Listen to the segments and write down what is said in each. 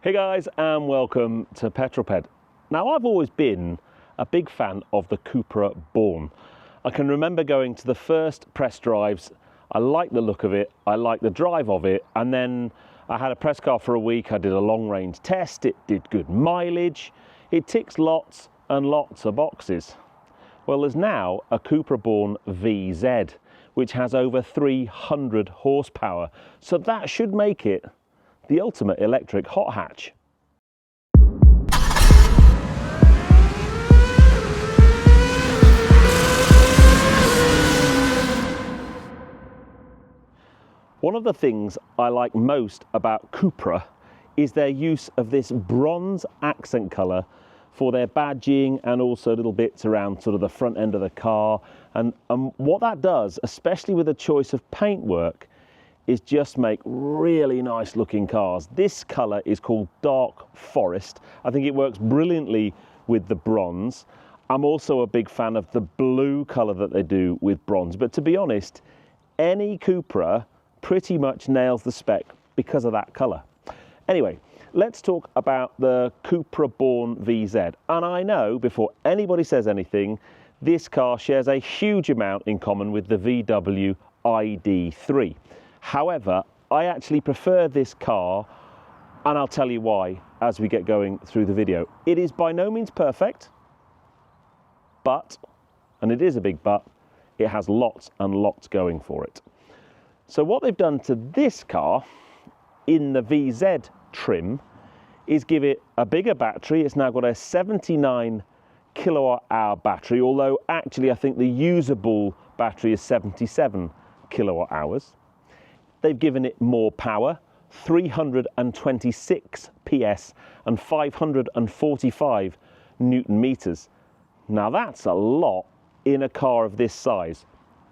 Hey guys, and welcome to Petrol Ped. Now, I've always been a big fan of the Cupra Born. I can remember going to the first press drives. I liked the look of it, I liked the drive of it, and then I had a press car for a week. I did a long range test, it did good mileage, it ticks lots and lots of boxes. Well, there's now a Cupra Born VZ, which has over 300 horsepower, so that should make it the ultimate electric hot hatch. One of the things I like most about Cupra is their use of this bronze accent colour for their badging and also little bits around sort of the front end of the car. And what that does, especially with the choice of paintwork, is just make really nice looking cars. This colour is called Dark Forest. I think it works brilliantly with the bronze. I'm also a big fan of the blue colour that they do with bronze, but to be honest, any Cupra pretty much nails the spec because of that colour. Anyway, let's talk about the Cupra Born VZ. And I know, before anybody says anything, this car shares a huge amount in common with the VW ID3. However, I actually prefer this car, and I'll tell you why as we get going through the video. It is by no means perfect, but, and it is a big but, it has lots and lots going for it. So what they've done to this car in the VZ trim is give it a bigger battery. It's now got a 79 kilowatt hour battery, although actually I think the usable battery is 77 kilowatt hours. They've given it more power, 326 PS and 545 Newton meters. Now that's a lot in a car of this size.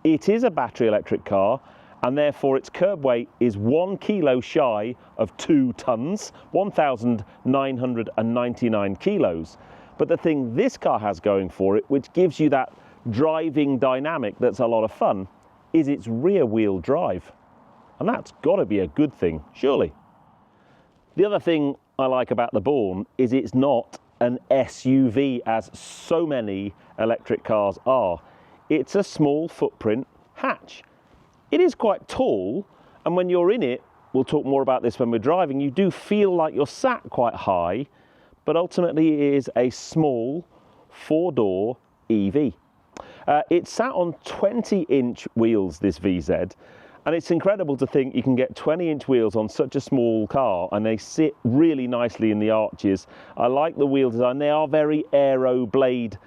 It is a battery electric car, and therefore its curb weight is 1 kilo shy of 2 tons, 1,999 kilos. But the thing this car has going for it, which gives you that driving dynamic that's a lot of fun, is its rear wheel drive. And that's got to be a good thing, surely. The other thing I like about the Born is it's not an SUV as so many electric cars are. It's a small footprint hatch. It is quite tall, and when you're in it, we'll talk more about this when we're driving, you do feel like you're sat quite high, but ultimately it is a small 4-door EV. It's sat on 20-inch wheels, this VZ, and it's incredible to think you can get 20-inch wheels on such a small car, and they sit really nicely in the arches. I like the wheel design. They are very aero blade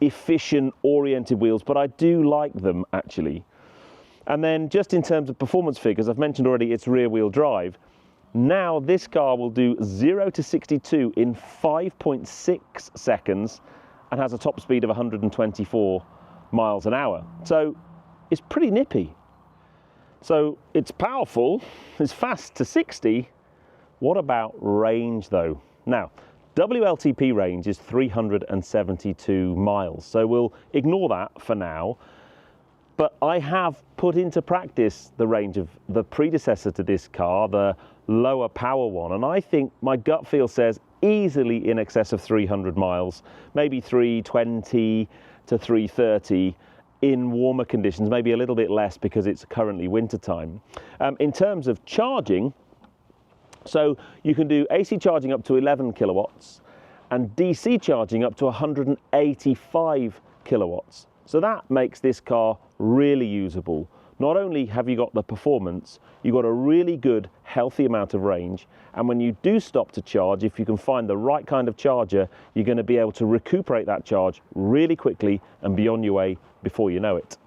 efficient oriented wheels, but I do like them actually. And then just in terms of performance figures, I've mentioned already it's rear wheel drive. Now this car will do 0 to 62 in 5.6 seconds and has a top speed of 124 miles an hour. So it's pretty nippy. So it's powerful, it's fast to 60. What about range though? Now, WLTP range is 372 miles. So we'll ignore that for now. But I have put into practice the range of the predecessor to this car, the lower power one, and I think my gut feel says easily in excess of 300 miles, maybe 320 to 330 in warmer conditions, maybe a little bit less because it's currently winter time. In terms of charging, so you can do AC charging up to 11 kilowatts and DC charging up to 185 kilowatts. So that makes this car really usable. Not only have you got the performance, you've got a really good, healthy amount of range. And when you do stop to charge, if you can find the right kind of charger, you're going to be able to recuperate that charge really quickly and be on your way before you know it.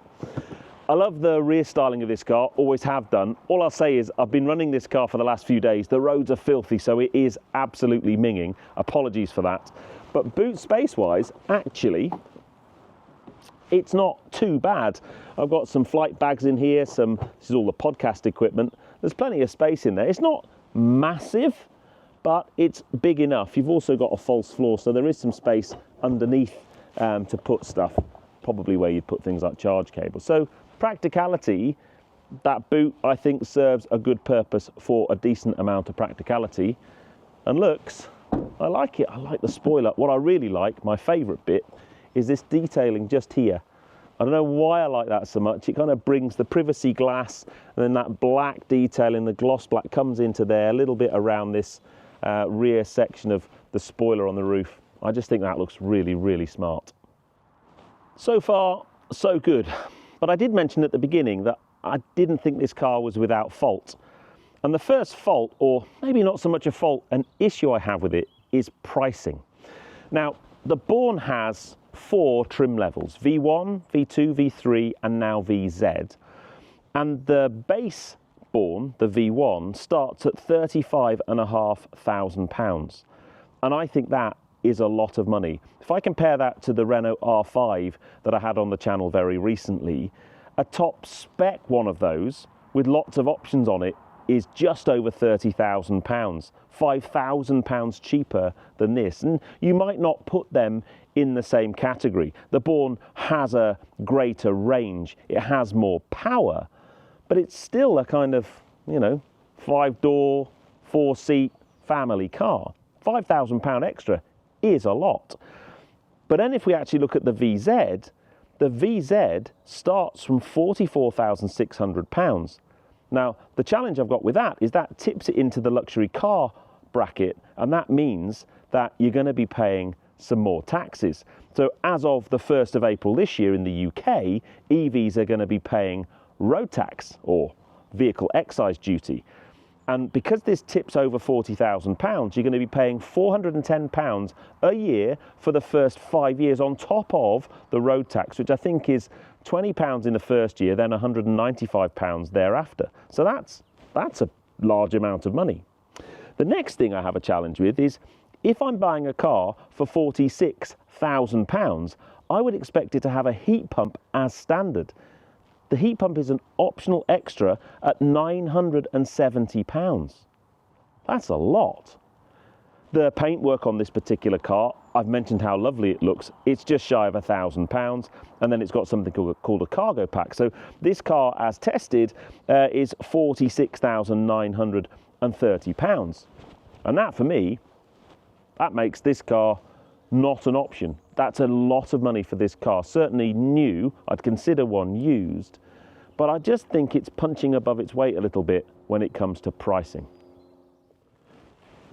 I love the rear styling of this car, always have done. All I'll say is I've been running this car for the last few days. The roads are filthy, so it is absolutely minging. Apologies for that. But boot space-wise, actually, it's not too bad. I've got some flight bags in here, this is all the podcast equipment. There's plenty of space in there. It's not massive, but it's big enough. You've also got a false floor, so there is some space underneath to put stuff, probably where you'd put things like charge cables. So practicality, that boot I think serves a good purpose for a decent amount of practicality. and looks, I like it. I like the spoiler. What I really like, my favourite bit, is this detailing just here. I don't know why I like that so much. It kind of brings the privacy glass, and then that black detail in the gloss black comes into there, a little bit around this rear section of the spoiler on the roof. I just think that looks really, really smart. So far, so good. But I did mention at the beginning that I didn't think this car was without fault. And the first fault, or maybe not so much a fault, an issue I have with it is pricing. Now, the Born has 4 trim levels, V1, V2, V3, and now VZ. And the base Born, the V1, starts at £35,500. And I think that is a lot of money. If I compare that to the Renault R5 that I had on the channel very recently, a top spec one of those with lots of options on it is just over £30,000, £5,000 cheaper than this. And you might not put them in the same category. The Born has a greater range, it has more power, but it's still a kind of, you know, 5-door, 4-seat family car. £5,000 extra is a lot. But then if we actually look at the VZ starts from £44,600. Now, the challenge I've got with that is that tips it into the luxury car bracket, and that means that you're going to be paying some more taxes. So as of the 1st of April this year in the UK, EVs are going to be paying road tax or vehicle excise duty. And because this tips over £40,000, you're going to be paying £410 a year for the first 5 years on top of the road tax, which I think is £20 in the first year, then £195 thereafter. So that's a large amount of money. The next thing I have a challenge with is if I'm buying a car for £46,000, I would expect it to have a heat pump as standard. The heat pump is an optional extra at £970. That's a lot. The paintwork on this particular car, I've mentioned how lovely it looks. It's just shy of £1,000, and then it's got something called a cargo pack. So this car, as tested, is £46,930. And that, for me, that makes this car not an option. That's a lot of money for this car. Certainly new, I'd consider one used, but I just think it's punching above its weight a little bit when it comes to pricing.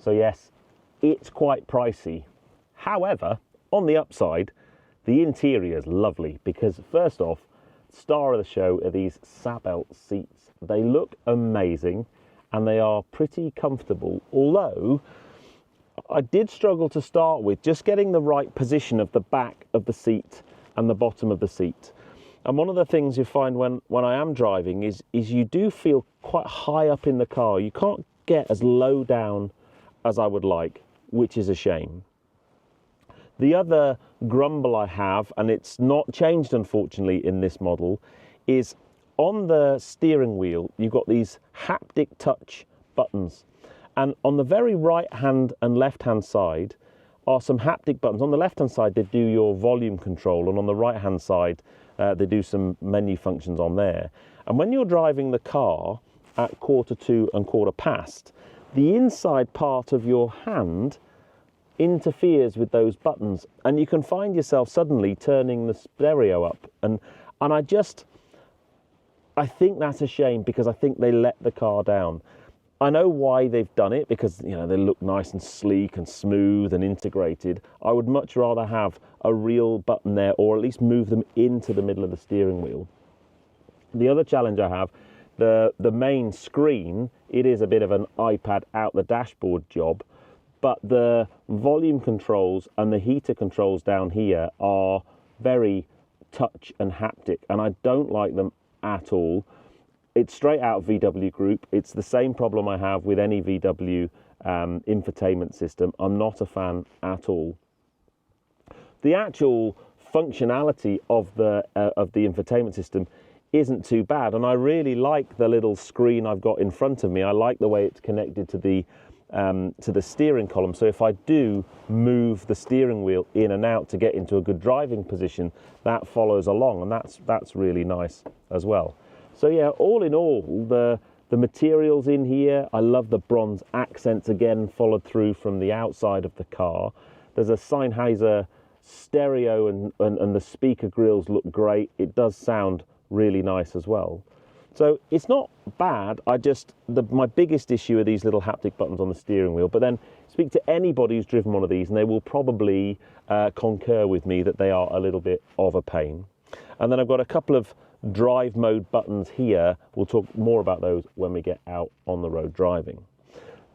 So yes, it's quite pricey. However, on the upside, the interior is lovely because first off, star of the show are these Sabelt seats. They look amazing and they are pretty comfortable, although I did struggle to start with just getting the right position of the back of the seat and the bottom of the seat. And one of the things you find when I am driving is you do feel quite high up in the car. You can't get as low down as I would like, which is a shame. The other grumble I have, and it's not changed unfortunately in this model, is on the steering wheel you've got these haptic touch buttons. And on the very right hand and left hand side are some haptic buttons. On the left hand side they do your volume control, and on the right hand side they do some menu functions on there. And when you're driving the car at 2:15 and 2:15, the inside part of your hand interferes with those buttons, and you can find yourself suddenly turning the stereo up. And I think that's a shame because I think they let the car down. I know why they've done it, because you know they look nice and sleek and smooth and integrated. I would much rather have a real button there, or at least move them into the middle of the steering wheel. The other challenge I have, the main screen, it is a bit of an iPad out the dashboard job, but the volume controls and the heater controls down here are very touch and haptic, and I don't like them at all. It's straight out of VW Group. It's the same problem I have with any VW infotainment system. I'm not a fan at all. The actual functionality of the infotainment system isn't too bad, and I really like the little screen I've got in front of me. I like the way it's connected to the steering column. So if I do move the steering wheel in and out to get into a good driving position, that follows along, and that's really nice as well. So yeah, all in all, the The materials in here, I love the bronze accents again, followed through from the outside of the car. There's a Sennheiser stereo and the speaker grills look great. It does sound really nice as well. So it's not bad. My biggest issue are these little haptic buttons on the steering wheel, but then speak to anybody who's driven one of these and they will probably concur with me that they are a little bit of a pain. And then I've got a couple of drive mode buttons here. We'll talk more about those when we get out on the road driving.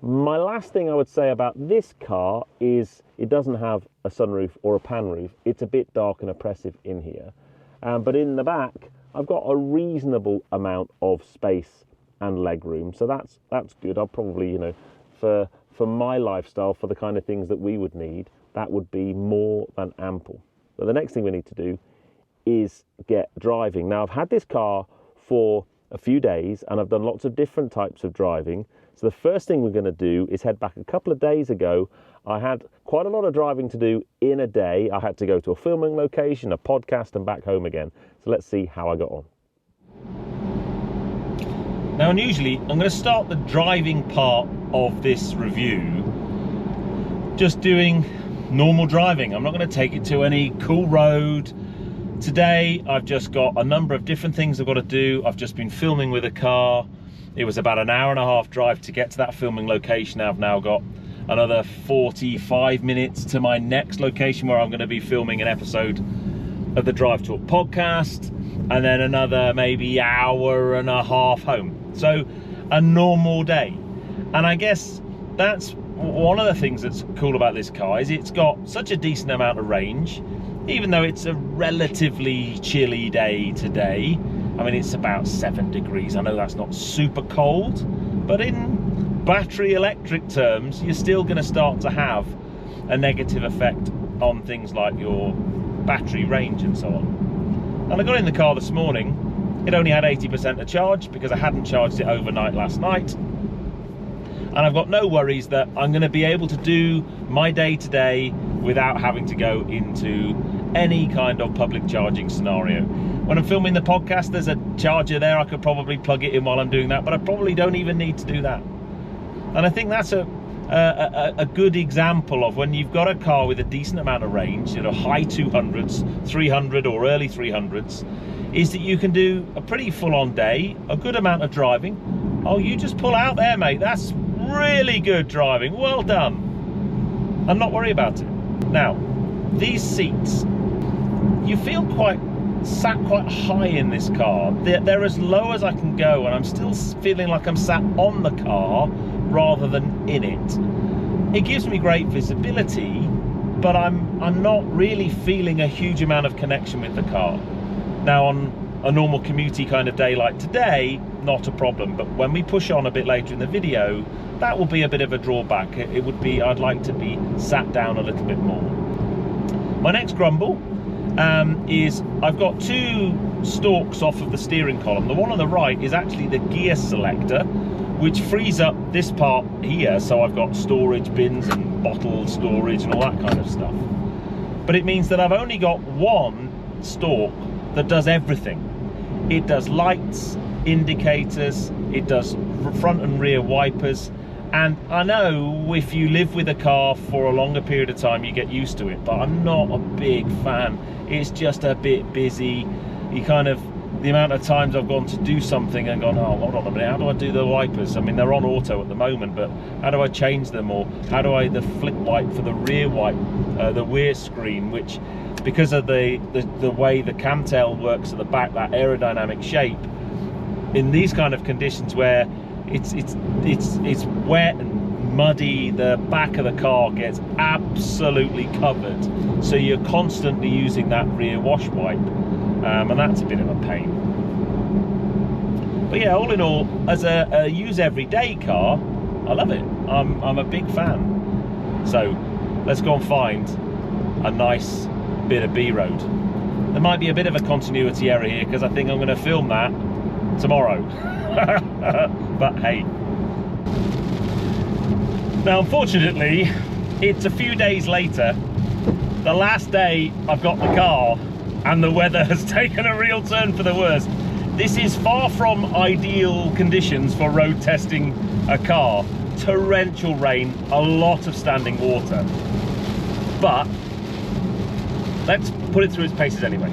My last thing I would say about this car is it doesn't have a sunroof or a pan roof. It's a bit dark and oppressive in here. But in the back, I've got a reasonable amount of space and leg room. So that's good. I'll probably, you know, for my lifestyle, for the kind of things that we would need, that would be more than ample. But the next thing we need to do is get driving. Now, I've had this car for a few days and I've done lots of different types of driving. So the first thing we're going to do is head back a couple of days ago. I had quite a lot of driving to do in a day. I had to go to a filming location, a podcast, and back home again. So let's see how I got on. Now, unusually, I'm going to start the driving part of this review just doing normal driving. I'm not going to take it to any cool road. Today, I've just got a number of different things I've got to do. I've just been filming with a car. It was about an hour and a half drive to get to that filming location. I've now got another 45 minutes to my next location where I'm going to be filming an episode of the Drive Talk podcast, and then another maybe hour and a half home. So a normal day. And I guess that's one of the things that's cool about this car, is it's got such a decent amount of range, even though it's a relatively chilly day today. I mean, it's about 7 degrees. I know that's not super cold, but in battery electric terms, you're still going to start to have a negative effect on things like your battery range and so on. And I got in the car this morning. It only had 80% of charge because I hadn't charged it overnight last night. And I've got no worries that I'm going to be able to do my day today without having to go into any kind of public charging scenario. When I'm filming the podcast, there's a charger there. I could probably plug it in while I'm doing that, but I probably don't even need to do that. And I think that's a good example of when you've got a car with a decent amount of range, you know, high 200s, 300 or early 300s, is that you can do a pretty full-on day, a good amount of driving. Oh, you just pull out there, mate. That's really good driving. Well done. I'm not worried about it. Now, these seats, you feel sat quite high in this car. They're as low as I can go, and I'm still feeling like I'm sat on the car rather than in it. It gives me great visibility, but I'm not really feeling a huge amount of connection with the car. Now, on a normal commutey kind of day like today, not a problem, but when we push on a bit later in the video, that will be a bit of a drawback. It would be, I'd like to be sat down a little bit more. My next grumble is I've got 2 stalks off of the steering column. The one on the right is actually the gear selector, which frees up this part here, so I've got storage bins and bottle storage and all that kind of stuff. But it means that I've only got 1 stalk that does everything. It does lights, indicators, it does front and rear wipers, and I know if you live with a car for a longer period of time you get used to it, but I'm not a big fan. It's just a bit busy. You kind of, the amount of times I've gone to do something and gone, oh, hold on a minute, how do I do the wipers? I mean, they're on auto at the moment, but how do I change them? Or how do I the flip wipe for the rear wipe, the rear screen, which because of the way the camtail works at the back, that aerodynamic shape, in these kind of conditions where it's wet and muddy, the back of the car gets absolutely covered, so you're constantly using that rear wash wipe, and that's a bit of a pain. But yeah, all in all, as a use everyday car, I love it. I'm a big fan. So let's go and find a nice bit of B road. There might be a bit of a continuity error here because I think I'm going to film that tomorrow. But hey, now unfortunately it's a few days later, the last day I've got the car, and the weather has taken a real turn for the worse. This is far from ideal conditions for road testing a car. Torrential rain, a lot of standing water. But let's put it through its paces anyway.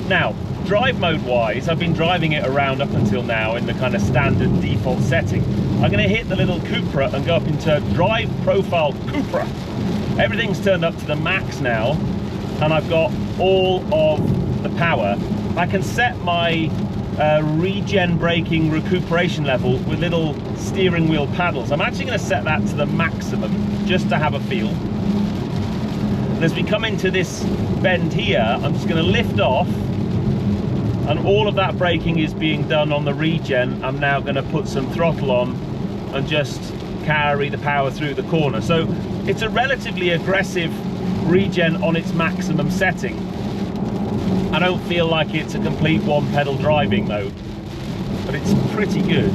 Now, drive mode wise, I've been driving it around up until now in the kind of standard default setting. I'm going to hit the little Cupra and go up into drive profile Cupra. Everything's turned up to the max now, and I've got all of the power. I can set my regen braking recuperation level with little steering wheel paddles. I'm actually going to set that to the maximum just to have a feel. And as we come into this bend here, I'm just going to lift off, and all of that braking is being done on the regen. I'm now going to put some throttle on and just carry the power through the corner. So it's a relatively aggressive regen on its maximum setting. I don't feel like it's a complete one pedal driving though, but it's pretty good.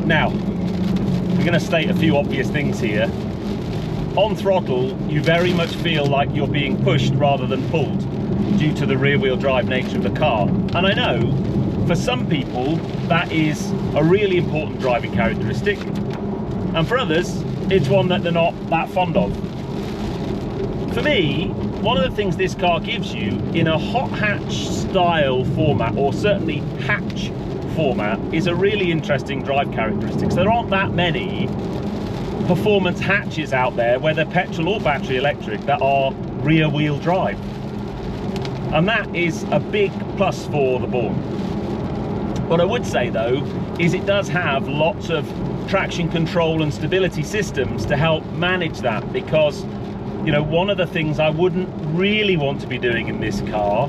Now, we're going to state a few obvious things here. On throttle, you very much feel like you're being pushed rather than pulled due to the rear wheel drive nature of the car. And I know for some people that is a really important driving characteristic, and for others it's one that they're not that fond of. For me, one of the things this car gives you in a hot hatch style format, or certainly hatch format, is a really interesting drive characteristics. There aren't that many performance hatches out there, whether petrol or battery electric, that are rear wheel drive. And that is a big plus for the Born. What I would say though, is it does have lots of traction control and stability systems to help manage that, because you know, one of the things I wouldn't really want to be doing in this car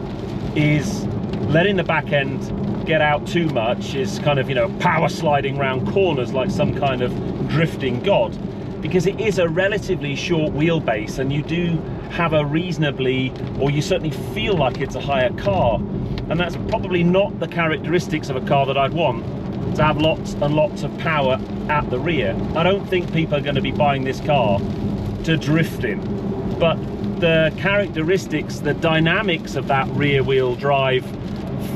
is letting the back end get out too much, is kind of, you know, power sliding around corners like some kind of drifting god, because it is a relatively short wheelbase and you do have a reasonably, or you certainly feel like it's a higher car, and that's probably not the characteristics of a car that I'd want, to have lots and lots of power at the rear. I don't think people are going to be buying this car to drift in, but the characteristics, the dynamics of that rear wheel drive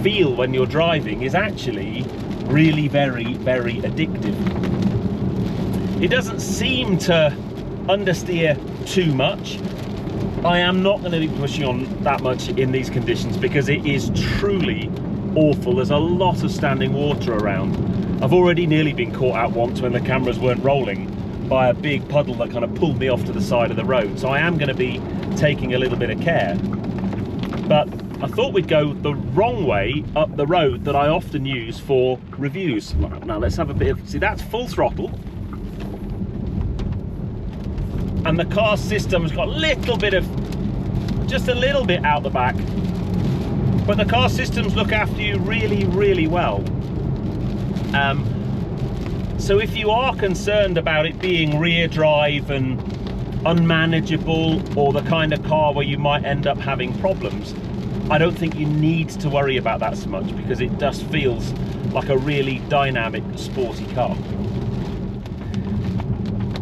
feel when you're driving is actually really very, very addictive. It doesn't seem to understeer too much. I am not going to be pushing on that much in these conditions because it is truly awful. There's a lot of standing water around. I've already nearly been caught out once when the cameras weren't rolling by a big puddle that kind of pulled me off to the side of the road. So I am going to be taking a little bit of care. But I thought we'd go the wrong way up the road that I often use for reviews. Now let's have a bit of, see, that's full throttle. And the car system's got a little bit of, just a little bit out the back. But the car systems look after you really, really well. So if you are concerned about it being rear drive and unmanageable, or the kind of car where you might end up having problems, I don't think you need to worry about that so much, because it just feels like a really dynamic, sporty car.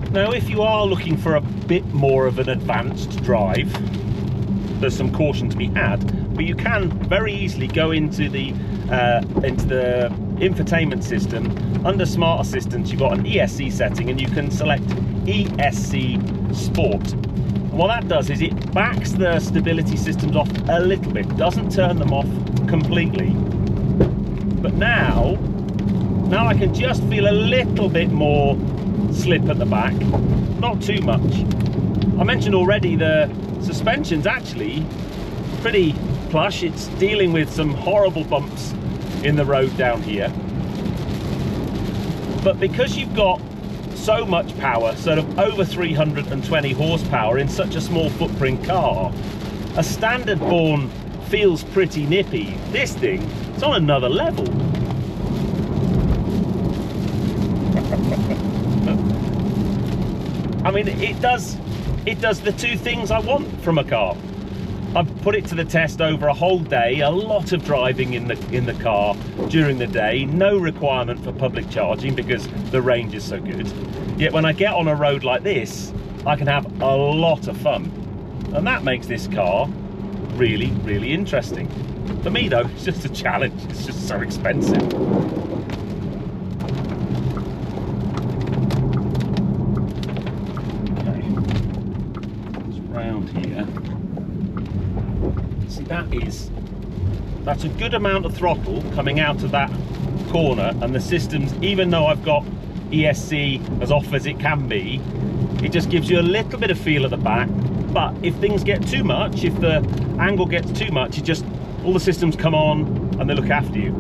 Now, if you are looking for a bit more of an advanced drive, there's some caution to be had, but you can very easily go into the infotainment system. Under Smart Assistance, you've got an ESC setting, and you can select ESC Sport. And what that does is it backs the stability systems off a little bit, doesn't turn them off completely. But now I can just feel a little bit more slip at the back, not too much. I mentioned already the suspension's actually pretty plush. It's dealing with some horrible bumps in the road down here. But because you've got so much power, sort of over 320 horsepower in such a small footprint car, a standard Born feels pretty nippy. This thing, it's on another level. I mean, it does the two things I want from a car. I've put it to the test over a whole day, a lot of driving in the car during the day, no requirement for public charging because the range is so good. Yet when I get on a road like this, I can have a lot of fun. And that makes this car really, really interesting. For me though, it's just a challenge. It's just so expensive. Okay, it's round here. See, that's a good amount of throttle coming out of that corner, and the system's, even though I've got ESC as off as it can be, it just gives you a little bit of feel at the back. But if things get too much, if the angle gets too much, it just, all the systems come on and they look after you.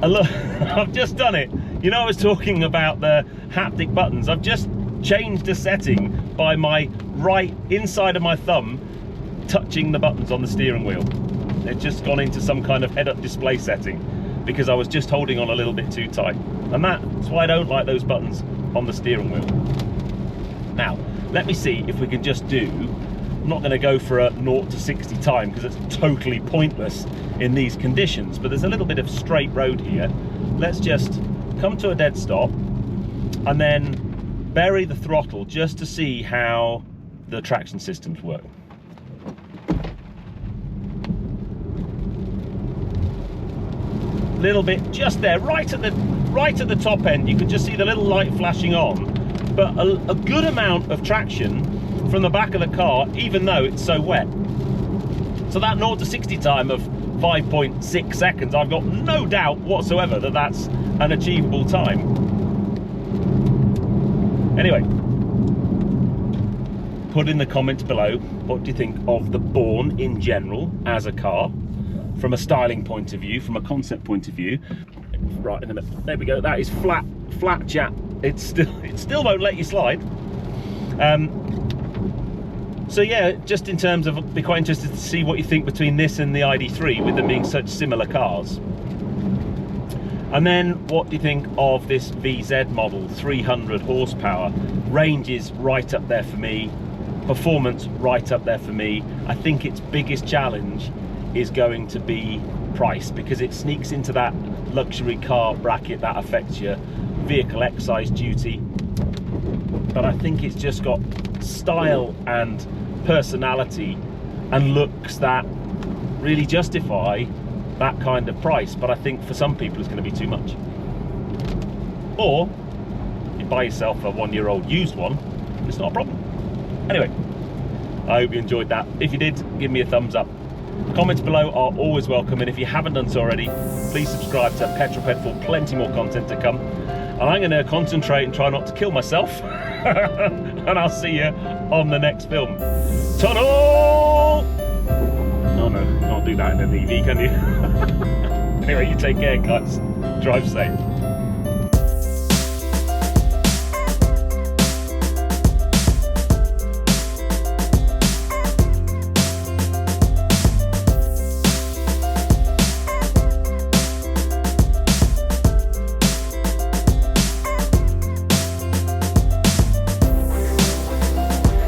And look, I've just done it. You know, I was talking about the haptic buttons. I've just changed the setting by my right inside of my thumb touching the buttons on the steering wheel. It's just gone into some kind of head-up display setting because I was just holding on a little bit too tight. And that's why I don't like those buttons on the steering wheel. Now, let me see if we can just do, I'm not going to go for a 0 to 60 time because it's totally pointless in these conditions, but there's a little bit of straight road here. Let's just come to a dead stop and then bury the throttle just to see how the traction systems work. Little bit just there, right at the top end, you can just see the little light flashing on, but a good amount of traction from the back of the car, even though it's so wet. So that 0 to 60 time of 5.6 seconds, I've got no doubt whatsoever that that's an achievable time. Anyway, put in the comments below, what do you think of the Born in general as a car? From a styling point of view, from a concept point of view. Right in the middle, there we go. That is flat chat. It still won't let you slide. So yeah, just in terms of, I'd be quite interested to see what you think between this and the ID3, with them being such similar cars. And then what do you think of this VZ model? 300 horsepower, range is right up there for me, performance right up there for me. I think its biggest challenge is going to be price, because it sneaks into that luxury car bracket that affects your vehicle excise duty. But I think it's just got style and personality and looks that really justify that kind of price. But I think for some people it's going to be too much. Or you buy yourself a 1-year-old used one, it's not a problem. Anyway, I hope you enjoyed that. If you did, give me a thumbs up. Comments below are always welcome, and if you haven't done so already, please subscribe to Petrol Ped for plenty more content to come. And I'm going to concentrate and try not to kill myself. And I'll see you on the next film. Ta-da! Oh no, can't do that in an EV, can you? Anyway, you take care, guys. Drive safe.